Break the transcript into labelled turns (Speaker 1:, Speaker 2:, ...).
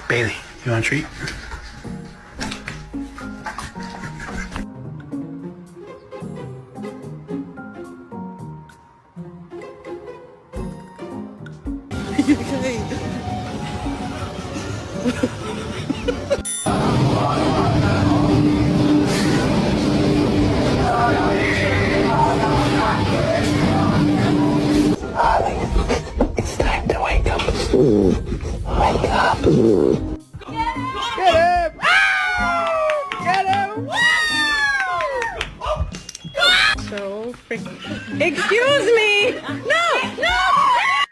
Speaker 1: Bailey, you want a treat? It's time to wake up. Wake up. Get him! Get him! So freaking. Excuse me!